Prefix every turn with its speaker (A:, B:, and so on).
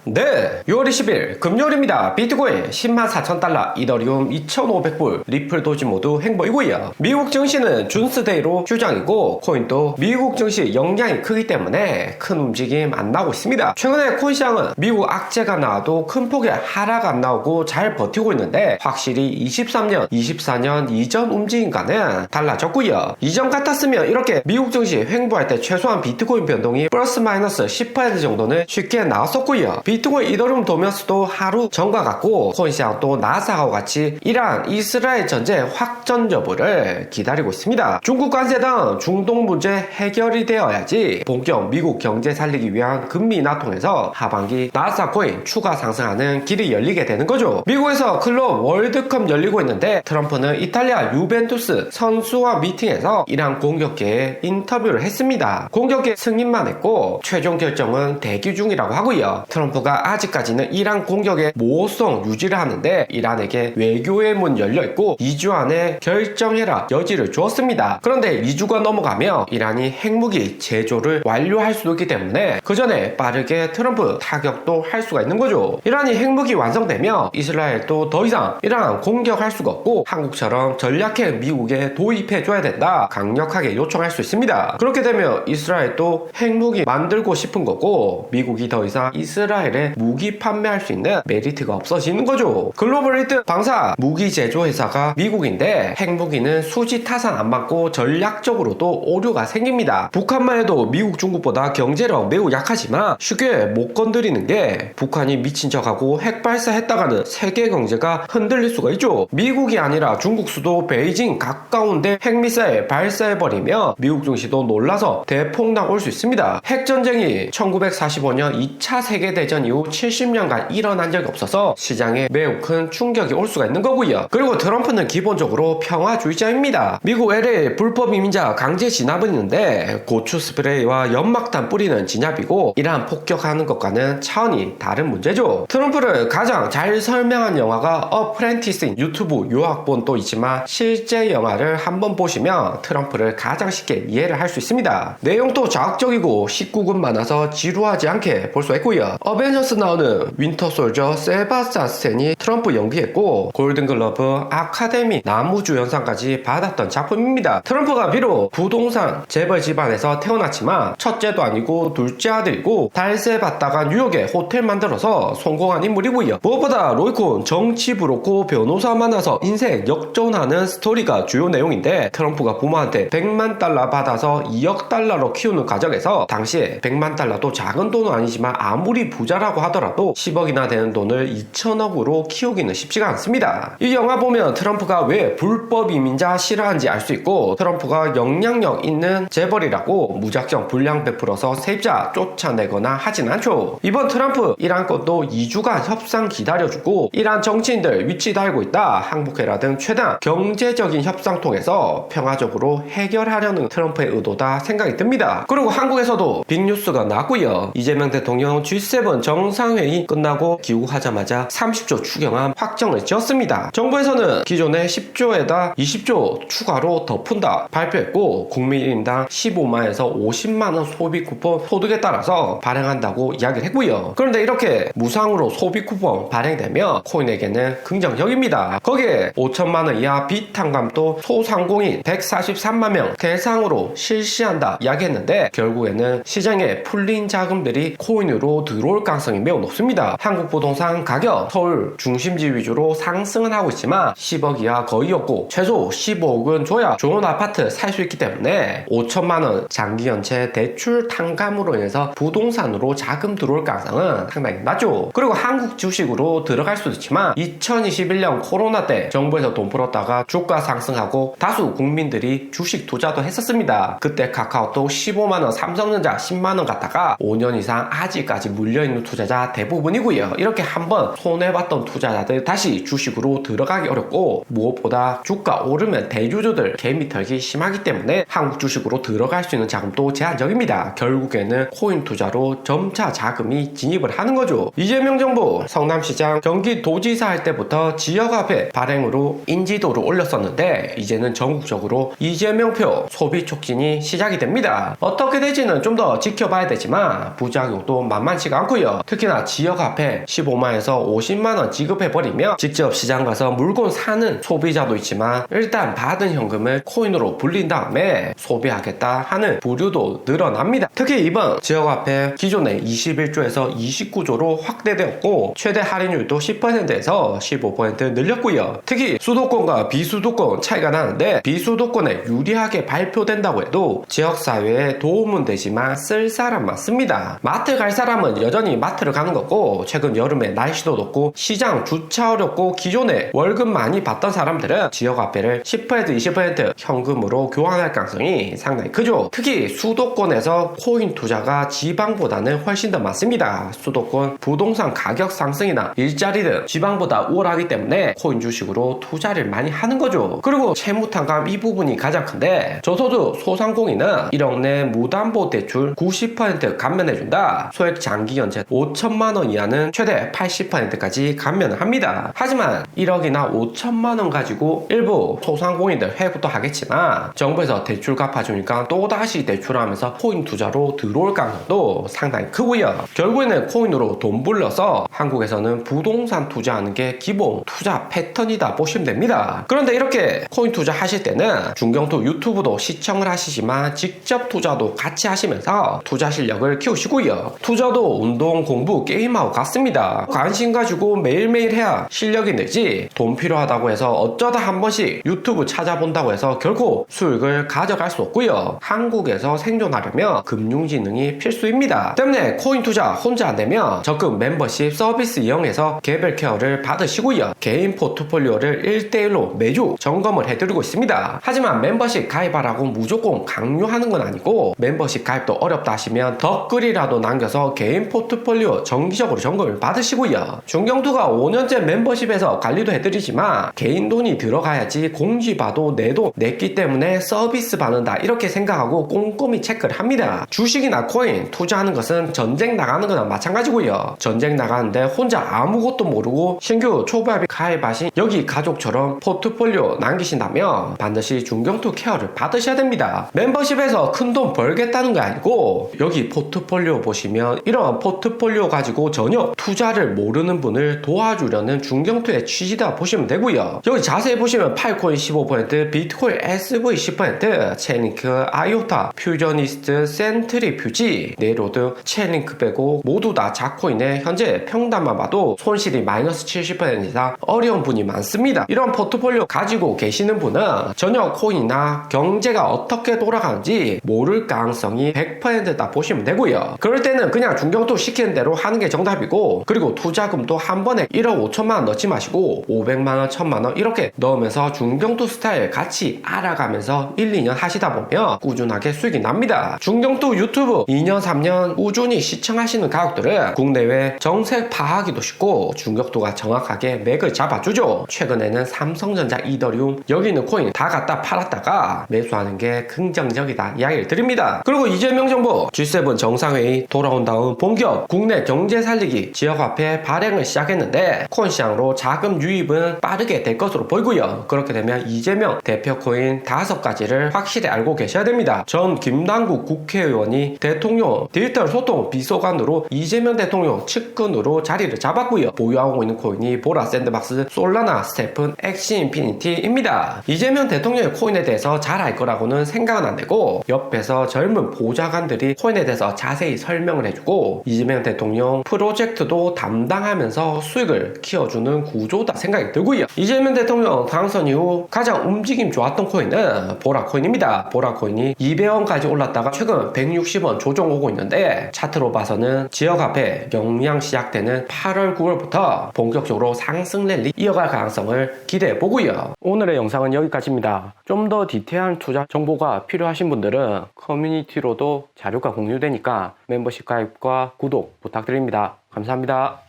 A: 네, 6월 20일 금요일입니다. 비트코인 104,000달러, 이더리움 2,500불, 리플 도지 모두 행보이고요. 미국 증시는 준스데이로 휴장이고 코인도 미국 증시 영향이 크기 때문에 큰 움직임 안 나오고 있습니다. 최근에 코인 시장은 미국 악재가 나와도 큰 폭의 하락 안 나오고 잘 버티고 있는데 확실히 23년, 24년 이전 움직임과는 달라졌고요. 이전 같았으면 이렇게 미국 증시 횡보할 때 최소한 비트코인 변동이 플러스 마이너스 10% 정도는 쉽게 나왔었고요. 비트코인 이더리움 도면수도 하루 전과 같고 코인 시장도 나스닥하고 같이 이란 이스라엘 전제 확전 여부를 기다리고 있습니다. 중국 관세 등 중동 문제 해결이 되어야지 본격 미국 경제 살리기 위한 금리 인하 통해서 하반기 나스닥 코인 추가 상승하는 길이 열리게 되는 거죠. 미국에서 클럽 월드컵 열리고 있는데 트럼프는 이탈리아 유벤투스 선수와 미팅에서 이란 공격계에 인터뷰를 했습니다. 공격계 승인만 했고 최종 결정은 대기 중이라고 하고요. 트럼프가 아직까지는 이란 공격의 모호성 유지를 하는데 이란에게 외교의 문 열려있고 2주 안에 결정해라 여지를 주었습니다. 그런데 2주가 넘어가며 이란이 핵무기 제조를 완료할 수도 있기 때문에 그 전에 빠르게 트럼프 타격도 할 수가 있는 거죠. 이란이 핵무기 완성되며 이스라엘도 더 이상 이란 공격할 수가 없고 한국처럼 전략핵 미국에 도입해줘야 된다 강력하게 요청할 수 있습니다. 그렇게 되면 이스라엘도 핵무기 만들고 싶은 거고 미국이 더 이상 이스라엘에 무기 판매할 수 있는 메리트가 없어지는 거죠. 글로벌 1등 방사 무기 제조 회사가 미국인데 핵무기는 수지 타산 안 받고 전략적으로도 오류가 생깁니다. 북한만 해도 미국 중국보다 경제력 매우 약하지만 쉽게 못 건드리는 게 북한이 미친 척하고 핵 발사했다가는 세계 경제가 흔들릴 수가 있죠. 미국이 아니라 중국 수도 베이징 가까운데 핵미사일 발사해버리며 미국 증시도 놀라서 대폭락 올 수 있습니다. 핵전쟁이 1945년 2차 세계대전 이후 70년간 일어난 적이 없어서 시장에 매우 큰 충격이 올 수가 있는 거고요. 그리고 트럼프는 기본적으로 평화주의자입니다. 미국 LA 불법 이민자 강제 진압은 있는데 고추 스프레이와 연막탄 뿌리는 진압이고 이란 폭격하는 것과는 차원이 다른 문제죠. 트럼프를 가장 잘 설명한 영화가 어프렌티스인 유튜브 요약본도 있지만 실제 영화를 한번 보시면 트럼프를 가장 쉽게 이해를 할 수 있습니다. 내용도 자극적이고 19금 많아서 지루하지 않게 볼 수 있고요. 어벤져스 나오는 윈터솔저 세바스찬 스탠이 트럼프 연기했고 골든글러브 아카데미 나무주연상까지 받았던 작품입니다. 트럼프가 비록 부동산 재벌 집안에서 태어났지만 첫째도 아니고 둘째 아들이고 달세 받다가 뉴욕에 호텔 만들어서 성공한 인물이고요. 무엇보다 로이콘 정치 부럽고 변호사 만나서 인생 역전하는 스토리가 주요 내용인데 트럼프가 부모한테 100만 달러 받아서 2억 달러로 키우는 과정에서 당시에 100만 달러도 작은 돈은 아니지만 아무리 부자라고 하더라도 10억이나 되는 돈을 2천억으로 키우기는 쉽지가 않습니다. 이 영화 보면 트럼프가 왜 불법 이민자 싫어하는지 알 수 있고 트럼프가 영향력 있는 재벌이라고 무작정 불량 베풀어서 세입자 쫓아내거나 하진 않죠. 이번 트럼프 이란 것도 2주간 협상 기다려주고 이란 정치인들 위치 달고 있다 항복해라 등 최대한 경제적인 협상 통해서 평화적으로 해결하려는 트럼프의 의도다 생각이 듭니다. 그리고 한국에서도 빅뉴스가 나왔고요. 이재명 대통령 G7 정상회의 끝나고 귀국하자마자 30조 추경안 확정을 지었습니다. 정부에서는 기존의 10조에다 20조 추가로 더 푼다 발표했고 국민 1인당 15만에서 50만원 소비 쿠폰 소득에 따라서 발행한다고 이야기를 했고요. 그런데 이렇게 무상으로 소비 쿠폰 발행되면 코인에게는 긍정적입니다. 거기에 5천만원 이하 빚 탕감도 소상공인 143만 명 대상으로 실시한다 이야기했는데 결국에는 시장에 풀린 자금들이 코인으로 들어올 가능성이 매우 높습니다. 한국 부동산 가격 서울 중심지 위주로 상승은 하고 있지만 10억 이하 거의 없고 최소 15억은 줘야 좋은 아파트 살 수 있기 때문에 5천만원 장기 연체 대출 탕감으로 인해서 부동산으로 자금 들어올 가능성은 상당히 낮죠. 그리고 한국 주식으로 들어갈 수도 있지만 2021년 코로나 때 정부에서 돈 풀었다가 주가 상승하고 다수 국민들이 주식 투자도 했었습니다. 그때 카카오톡 15만원, 삼성전자 10만원 갖다가 5년 이상 아직까지 물려있는 투자자 대부분이고요. 이렇게 한번 손해봤던 투자자들 다시 주식으로 들어가기 어렵고 무엇보다 주가 오르면 대주주들 개미 털기 심하기 때문에 한국 주식으로 들어갈 수 있는 자금도 제한적입니다. 결국에는 코인 투자로 점차 자금이 진입을 하는 거죠. 이재명 정부 성남시장 경기도지사 할 때부터 지역화폐 발행으로 인지도를 올렸었는데 이제는 전국적으로 이재명표 소비 촉진이 시작이 됩니다. 어떻게 될지는 좀 더 지켜봐야 되지만 부작용도 만만치가 않고요. 되고요. 특히나 지역화폐 15만에서 50만원 지급해버리면 직접 시장 가서 물건 사는 소비자도 있지만 일단 받은 현금을 코인으로 불린 다음에 소비하겠다 하는 부류도 늘어납니다. 특히 이번 지역화폐 기존에 21조에서 29조로 확대되었고 최대 할인율도 10%에서 15% 늘렸고요. 특히 수도권과 비수도권 차이가 나는데 비수도권에 유리하게 발표된다고 해도 지역사회에 도움은 되지만 쓸 사람만 씁니다. 마트 갈 사람은 여전히 마트를 가는 거고 최근 여름에 날씨도 덥고 시장 주차 어렵고 기존에 월급 많이 받던 사람들은 지역화폐를 10% 20% 현금으로 교환할 가능성이 상당히 크죠. 특히 수도권에서 코인 투자가 지방보다는 훨씬 더 많습니다. 수도권 부동산 가격 상승이나 일자리 등 지방보다 우월하기 때문에 코인 주식으로 투자를 많이 하는 거죠. 그리고 채무탄감 이 부분이 가장 큰데 저소득 소상공인은 1억 내 무담보대출 90% 감면해준다. 소액 장기 연체 5천만원 이하는 최대 80%까지 감면을 합니다. 하지만 1억이나 5천만원 가지고 일부 소상공인들 회부도 하겠지만 정부에서 대출 갚아주니까 또다시 대출하면서 코인 투자로 들어올 가능성도 상당히 크고요. 결국에는 코인으로 돈 불러서 한국에서는 부동산 투자하는 게 기본 투자 패턴이다 보시면 됩니다. 그런데 이렇게 코인 투자 하실 때는 중경투 유튜브도 시청을 하시지만 직접 투자도 같이 하시면서 투자 실력을 키우시고요. 투자도 운동, 공부, 게임하고 같습니다. 관심 가지고 매일매일 해야 실력이 늘지 돈 필요하다고 해서 어쩌다 한 번씩 유튜브 찾아본다고 해서 결코 수익을 가져갈 수 없고요. 한국에서 생존하려면 금융지능이 필수입니다. 때문에 코인 투자 혼자 안 되면 적극 멤버십 서비스 이용해서 개별 케어를 받으시고요. 개인 포트폴리오를 1대1로 매주 점검을 해드리고 있습니다. 하지만 멤버십 가입하라고 무조건 강요하는 건 아니고 멤버십 가입도 어렵다 하시면 댓글이라도 남겨서 개인 포트폴리오 정기적으로 점검을 받으시고요. 중경투가 5년째 멤버십에서 관리도 해드리지만 개인 돈이 들어가야지 공지 봐도 내 돈 냈기 때문에 서비스 받는다 이렇게 생각하고 꼼꼼히 체크를 합니다. 주식이나 코인 투자하는 것은 전쟁 나가는 거나 마찬가지고요. 전쟁 나가는데 혼자 아무것도 모르고 신규 초보합이 가입하신 여기 가족처럼 포트폴리오 남기신다면 반드시 중경투 케어를 받으셔야 됩니다. 멤버십에서 큰 돈 벌겠다는 거 아니고 여기 포트폴리오 보시면 이런 포트폴리오 가지고 전혀 투자를 모르는 분을 도와주려는 중경투의 취지다 보시면 되고요. 여기 자세히 보시면 팔코인 15%, 비트코인 SV 10%, 체인링크, 아이오타, 퓨저니스트, 센트리퓨지, 네로드, 체인링크 빼고 모두 다 자코인의 현재 평단만 봐도 손실이 마이너스 70% 이상 어려운 분이 많습니다. 이런 포트폴리오 가지고 계시는 분은 전혀 코인이나 경제가 어떻게 돌아가는지 모를 가능성이 100%다 보시면 되고요. 그럴 때는 그냥 중경투 시키는 대로 하는 게 정답이고 그리고 투자금도 한 번에 1억 5천만원 넣지 마시고 500만원, 1000만원 이렇게 넣으면서 중경투 스타일 같이 알아가면서 1, 2년 하시다 보면 꾸준하게 수익이 납니다. 중경투 유튜브 2년, 3년 꾸준히 시청하시는 가족들은 국내외 정책 파악하기도 쉽고 중경투가 정확하게 맥을 잡아주죠. 최근에는 삼성전자, 이더리움 여기 있는 코인 다 갖다 팔았다가 매수하는 게 긍정적이다 이야기를 드립니다. 그리고 이재명 정부 G7 정상회의 돌아온 다음 본격 국내 경제 살리기 지역화폐 발행을 시작했는데 코인 시장으로 자금 유입은 빠르게 될 것으로 보이고요. 그렇게 되면 이재명 대표 코인 5가지를 확실히 알고 계셔야 됩니다. 전 김남국 국회의원이 대통령 디지털 소통 비서관으로 이재명 대통령 측근으로 자리를 잡았고요. 보유하고 있는 코인이 보라 샌드박스, 솔라나, 스테픈, 엑시 인피니티입니다. 이재명 대통령의 코인에 대해서 잘 알 거라고는 생각은 안 되고 옆에서 젊은 보좌관들이 코인에 대해서 자세히 설명을 해주고 이재명 대통령 프로젝트도 담당하면서 수익을 키워주는 구조다 생각이 들고요. 이재명 대통령 당선 이후 가장 움직임 좋았던 코인은 보라코인입니다. 보라코인이 200원까지 올랐다가 최근 160원 조정 오고 있는데 차트로 봐서는 지역화폐 영향 시작되는 8월 9월부터 본격적으로 상승 랠리 이어갈 가능성을 기대해 보고요. 오늘의 영상은 여기까지입니다. 좀 더 디테일한 투자 정보가 필요하신 분들은 커뮤니티로도 자료가 공유되니까 멤버십 가입과 구독 부탁드립니다. 감사합니다.